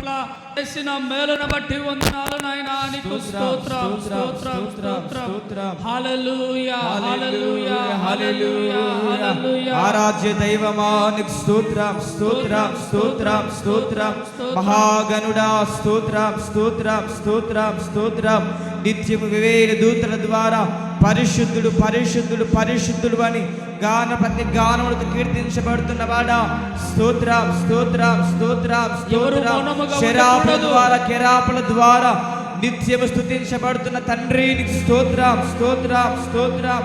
పట్ల చేసిన మేలును బట్టి వందనాలు నాయనా. నీకు స్తోత్రం స్తోత్రం స్తోత్రం. హల్లెలూయా హల్లెలూయా హల్లెలూయా హల్లెలూయా. ఆరాధ్య దైవమా నీకు స్తోత్రం స్తోత్రం స్తోత్రం స్తోత్రం. మహాగణుడా స్తోత్రం స్తోత్రం స్తోత్రం స్తోత్రం. నిత్యము వివేక దూతల ద్వారా పరిశుద్ధుడు పరిశుద్ధుడు పరిశుద్ధుడు అని ప్రతి గానములతో కీర్తించబడుతున్న వాడా స్తోత్రం స్తోత్రం స్తోత్రం స్తోత్రం. శరాపుల ద్వారా కెరాపుల ద్వారా నిత్యము స్తుతించబడుతున్న తండ్రి నీకు స్తోత్రం స్తోత్రం స్తోత్రం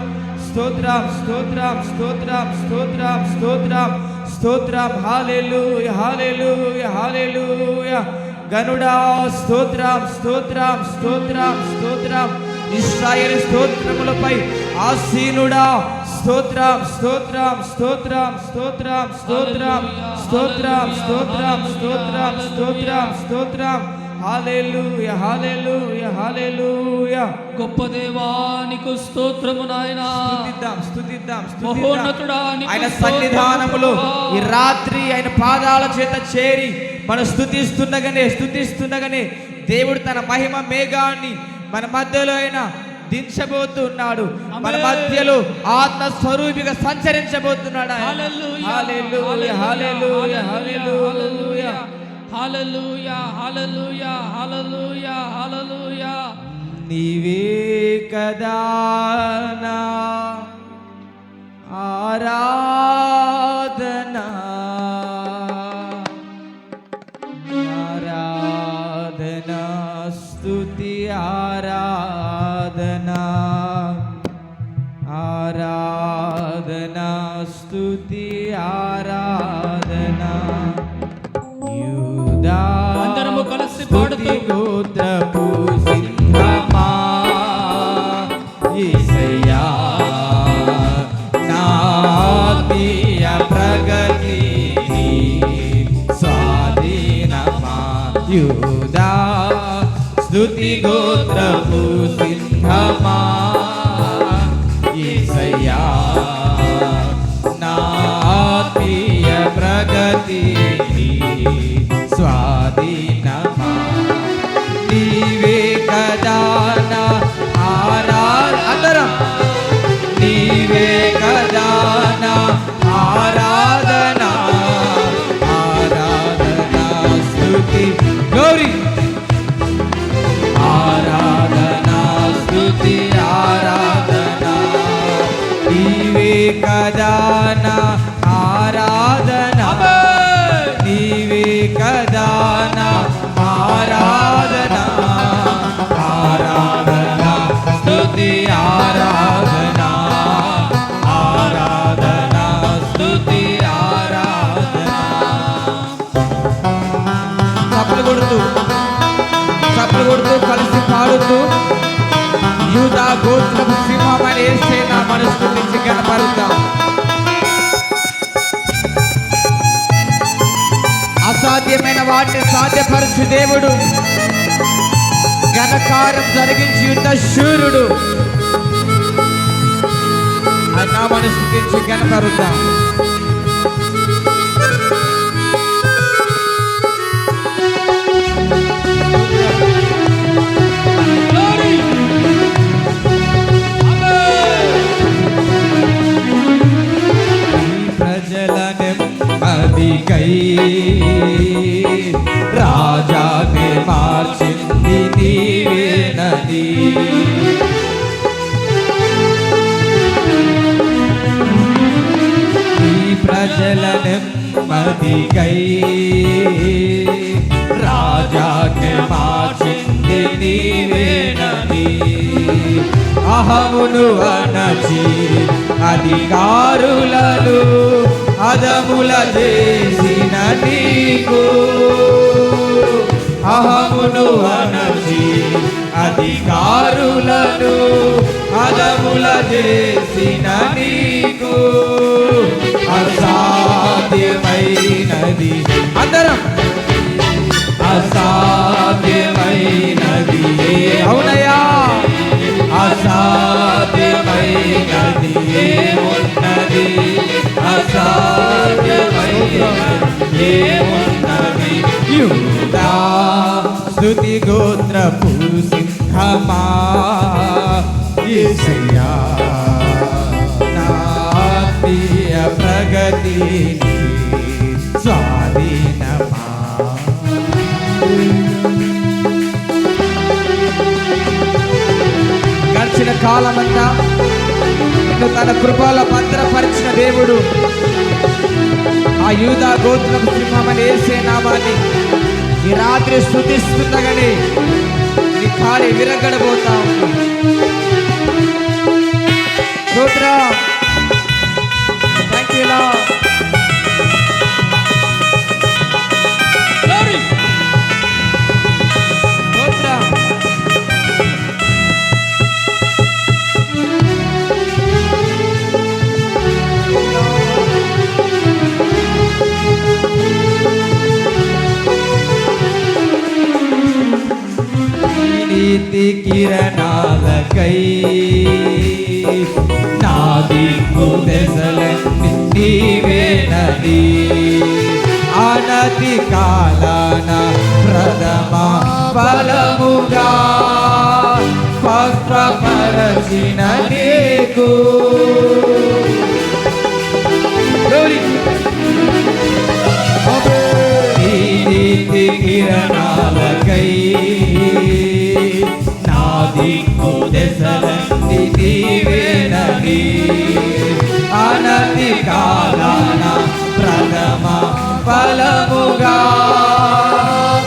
స్తోత్రం స్తోత్రం స్తోత్రం స్తోత్రం స్తోత్రం స్తోత్రం. హల్లెలూయా హల్లెలూయా హల్లెలూయా. గనుడా స్తోత్రం స్తోత్రం స్తోత్రం స్తోత్రం. ఇశ్రాయేలు స్తోత్రములపై ఆసీనుడా స్తోత్రం స్తోత్రం స్తోత్రం స్తోత్రం స్తోత్రం స్తోత్రం స్తోత్రం స్తోత్రం స్తోత్రం స్తోత్రం. హల్లెలూయా హల్లెలూయా హల్లెలూయా. గొప్ప దేవా నీకు స్తోత్రము నాయనా. స్తుతిద్దాం స్తుతిద్దాం మహోన్నతుడా ఆయన సన్నిధానములో ఈ రాత్రి ఆయన పాదాల చేత చేరి మనం స్తుతిస్తుండగానే దేవుడు తన మహిమ మేఘాన్ని మన మధ్యలో అయినా దించబోతున్నాడు. మన మధ్యలో ఆత్మ స్వరూపిగా సంచరించబోతున్నాడు. హల్లెలూయా హల్లెలూయా హల్లెలూయా హల్లెలూయా హల్లెలూయా హల్లెలూయా హల్లెలూయా హల్లెలూయా. నీవే కదా నా ఆరాధనా ఆరాధనా స్తుతి ఆరాధనా ఆరాధనా స్తుతి ఆరాధనా. యూదా అందరము కలిసి పాడుతూ గోత్రపు సింహమా యేసయ్యా నా ఆత్మీయ ప్రగతి స్వాధీనమా. యూదా స్తుతి గోత్రపు సింహమా యేసయ్యా నా ఆత్మీయ ప్రగతి స్వాధీనమా. నీవే కదా నా ఆరాధన నీవే కదా నా ఆరాధన ఆరాధన స్తుతి గౌరీ ఆరాధన స్తుతి ఆరాధన. నీవే కదా నా ఆరాధన నీవే కదా నా ఆరాధన ఆరాధన స్తుతి ఆరాధన ఆరాధన స్తుతి ఆరాధన. చప్పట్లు కొడుతూ కలిసి పాడుతూ యూదా గోత్రపు సింహమని యేసయ్య మనసు నుంచి కనపరుద్దాం. అసాధ్యమైన వాటిని సాధ్యపరచు దేవుడు, ఘనకార్యం జరిగించి యుద్ధ శూరుడు. ఆయన మనసు నుంచి కనపరుద్దాం. నెమ్మదికై రాజాని మార్చింది నీవేనని ఈ ప్రజల నెమ్మదికై రాజాని మార్చింది నీవేనని. అహమును అనచి అధికారులను అదముల చేసిన నీకు అహమును అనచి అధికారులను అదముల చేసిన నీకు అసాధ్యమైనది అందరం అసాధ్యమైనది అవునయా అసాధ్యమైనది ఏమున్నది అసాధ్యమైనది ఏమున్నది యూదా స్తుతి గోత్రపు సింహమా యేసయ్యా నా ఆత్మీయ ప్రగతిని స్వాధీనమా. గడిచిన కాలమంతా నిన్ను తన కృపలో భద్రపరిచిన దేవుడు ఆ యూదా గోత్రపు సింహమని యేసే నామాన్ని ఈ రాత్రి స్తుతిస్తుండగానే నీ కాలి విరగడబోతా ఉంది. స్తోత్రం. Thank you, Lord. Glory. స్తోత్రం. నీతి కిరణాలకై నా దిక్కు దశలన్నీ నీవేనని అనతి కాలాన ప్రథమ ఫలముగా పక్వపరచిన నీకు ఈ నీతి కిరణాలకై నా దిక్కు దశలన్నీ నీవేనని అనతి కాలాన ప్రథమ ఫలముగా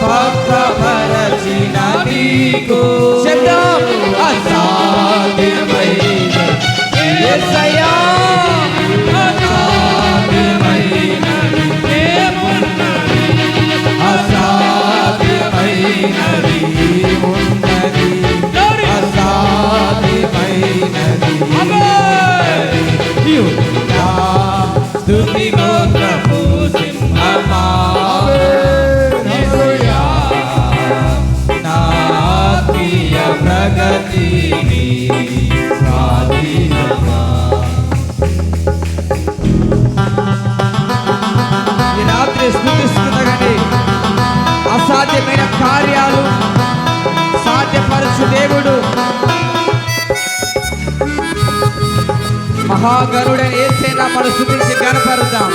పక్వపరచిన నీకు శబ్దం అసాధ్యమైన యేసయ్యా అసాధ్యమైనది ఉన్నది అసాధ్యమైనది యూదా స్తుతి గోత్రపు సింహమా యేసయ్యా నా ఆత్మీయ ప్రగతిని స్వాధీనమా. ఈ రాత్రి స్తుతిస్తుండగానే అసాధ్యమైన కార్యాలు సాధ్యపరచు దేవుడు మహాగరుడైన యేసయ్యను మనం స్తుతించి గణపరుద్దాం.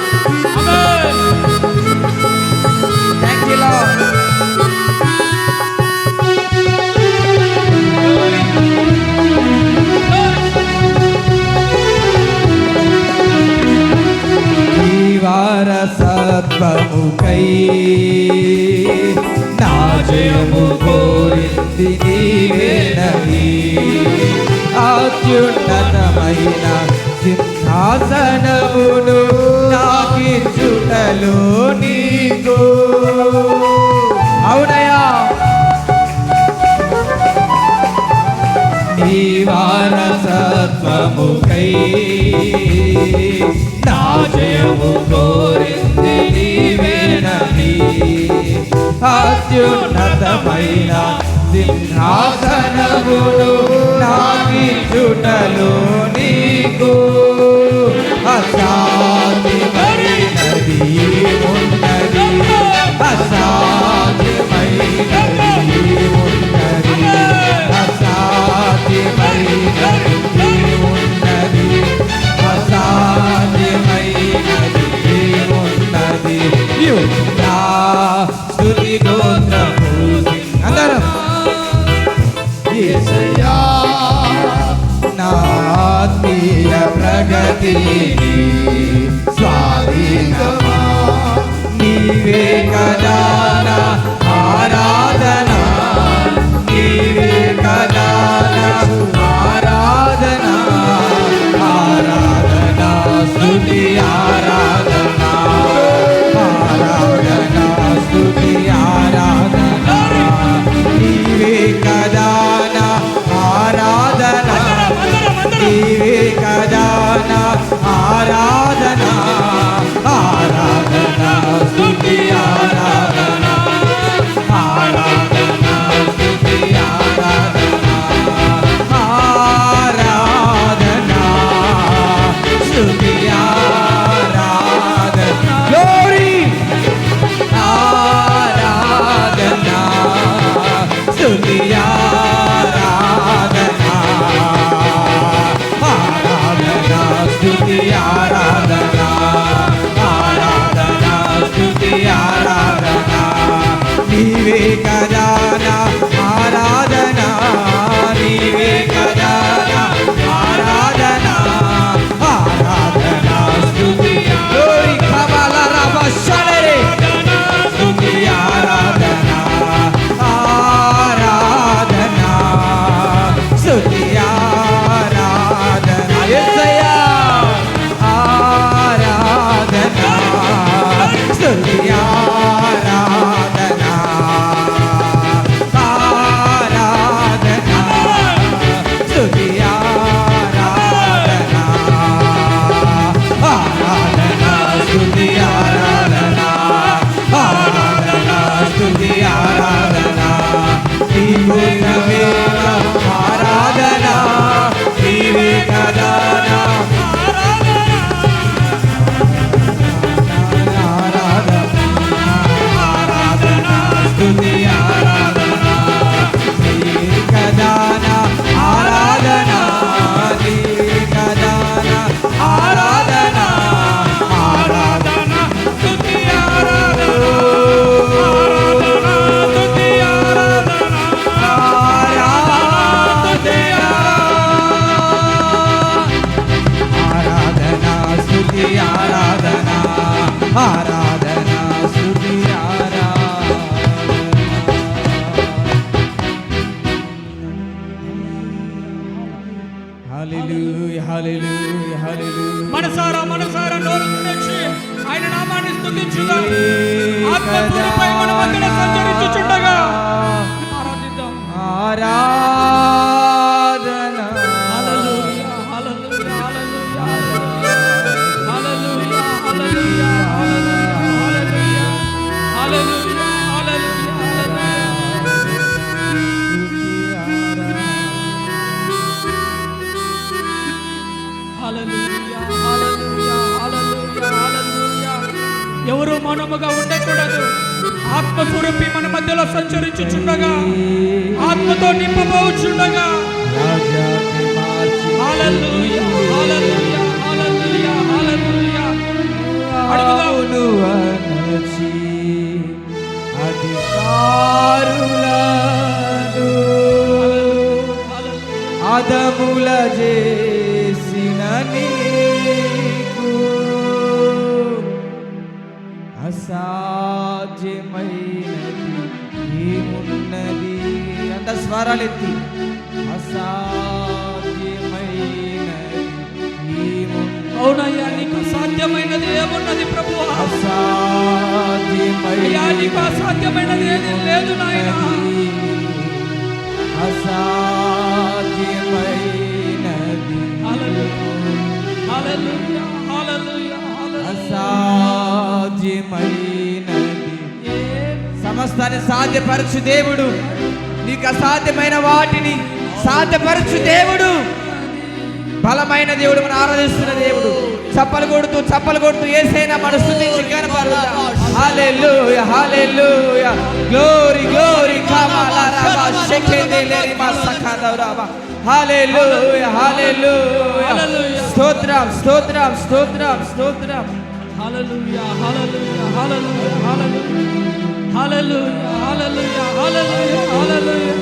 Thank you lord. ఈ వారసత్వముకై నా జయము కోరింది నీవేనని అత్యున్నతమైన సింహాసనమును నాకిచ్చుటలో నీకు అవునయా నీ వారసత్వముకై నా జయము కోరింది నీవేనని అత్యున్నతమైన సింహాసనమును నాకిచ్చుటలో నీకు అసాధ్యమైనది ఉన్నది అసాధ్యమైనది ఉన్నది అసాధ్యమైనది ఉన్నది అసాధ్యమైనది ఉన్నది యూదా స్తుతి గోత్రపు అందరం యేసయ్యా నా ఆత్మీయ ప్రగతిని స్వాధీనమా నీవే కదా నా ఆరాధన నీవే కదా నా ఆరాధన ఆరాధన స్తుతి ఆరాధన ఆరాధన స్తుతి ఆరాధన నీవే కదా నా ఆరాధన నీవే కదా నా ఆరాధన ఆరాధన స్తుతి ఆరాధన హల్లెలూయా హల్లెలూయా మనసారా నోరు తెరిచి ఆయన నామాన్ని స్తుతించుదాం. ఆత్మస్వరూపై మన మధ్యలో సంచరించుచుండగా ఆరాధిద్దాం. ఆరాధన హల్లెలూయా హల్లెలూయా హల్లెలూయా హల్లెలూయా హల్లెలూయా హల్లెలూయా హల్లెలూయా హల్లెలూయా హల్లెలూయా హల్లెలూయా హల్లెలూయా. ఎవరు మౌనముగా ఉండకూడదు. ఆత్మస్వరూపి మన మధ్యలో సంచరించుచుండగా, ఆత్మతో నింపబోచుండగా హల్లెలూయా హల్లెలూయా హల్లెలూయా హల్లెలూయా. అవును అనచి అధికారులను అదముల చేసిన నీకు అసాధ్యమైనది ఏమున్నది? అంత స్వరాలెత్తి అసాధ్యమైనది ఏమున్నది? అవునయ్యా, నీకు సాధ్యమైనది ఏమున్నది ప్రభువా? అయ్యా, నీకు అసాధ్యమైనది ఏది లేదు నాయనా. అసాధ్యమైనది హల్లెలూయా హల్లెలూయా హల్లెలూయా. అసాధ్యమైనది సమస్తాన్ని సాధ్యపరచు దేవుడు. నీకు అసాధ్యమైన వాటిని సాధ్యపరచు దేవుడు. బలమైన దేవుడు, మనం ఆరాధిస్తున్న దేవుడు. చప్పలు కొడుతూ యేసయ్యను మనం స్తుతించి కనపరుద్దాం. హల్లెలూయా హల్లెలూయా గ్లోరీ గ్లోరీ కమలా రబా షెకెదెలేరి మసకదౌరబా. హల్లెలూయా హల్లెలూయా స్తోత్రం స్తోత్రం స్తోత్రం స్తోత్రం. హల్లెలూయా హల్లెలూయా హల్లెలూయా హల్లెలూయా హల్లెలూయా హల్లెలూయా హల్లెలూయా.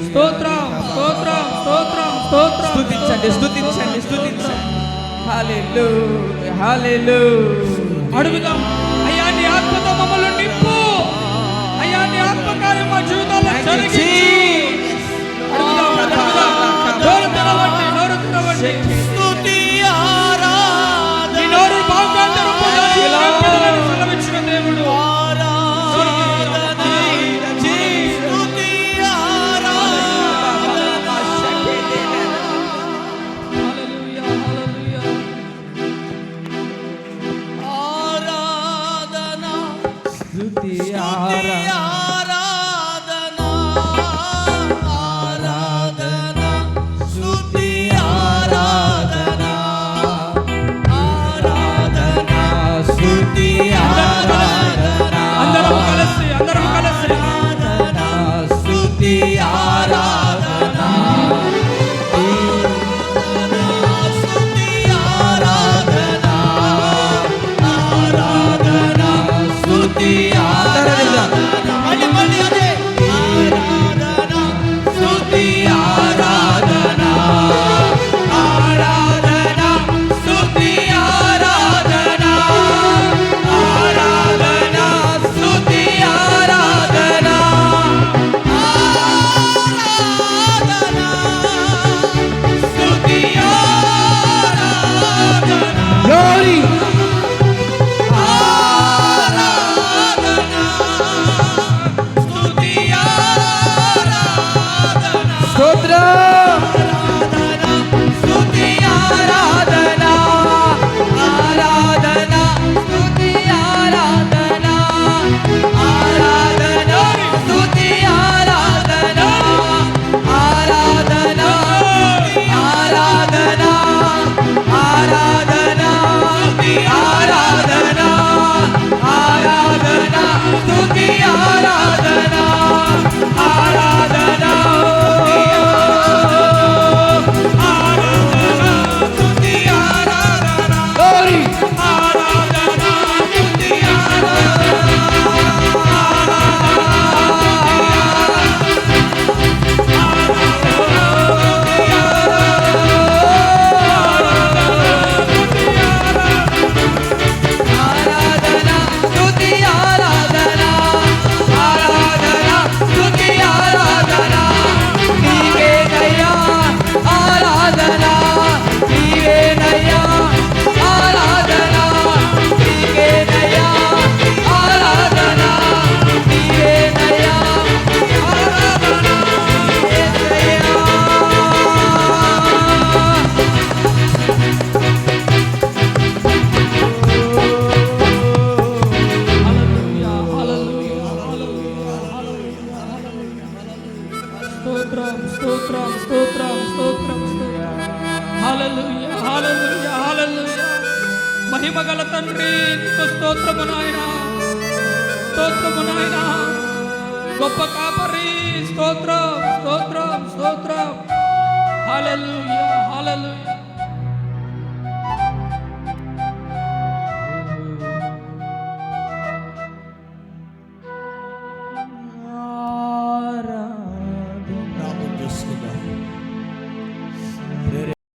స్తోత్రం స్తోత్రం స్తోత్రం స్తోత్రం. స్తుతించండి స్తుతించండి స్తుతించండి. హల్లెలూయా హల్లెలూయా. అడుగుదాం. అయ్యా, నీ ఆత్మతో మమ్మల్ని నింపు. అయ్యా, నీ ఆత్మకార్యం మా జీవితాల్లో జరిగించు. అడుగుదాం, అడుగుదాం. నోరు తెరవండి, నోరు తెరవండి. నీ నోరు బాగుగా తెరవబడాలి. పిల్లలను సెలవిచ్చిన దేవుడు. హల్లెలూయా హల్లెలూయా. తండ్రి, నీకు స్తోత్రము నాయన, స్తోత్రము నాయన. గొప్ప కాపరి, స్తోత్రం స్తోత్రం స్తోత్రం. హల్లెలూయా, హల్లెలూయా.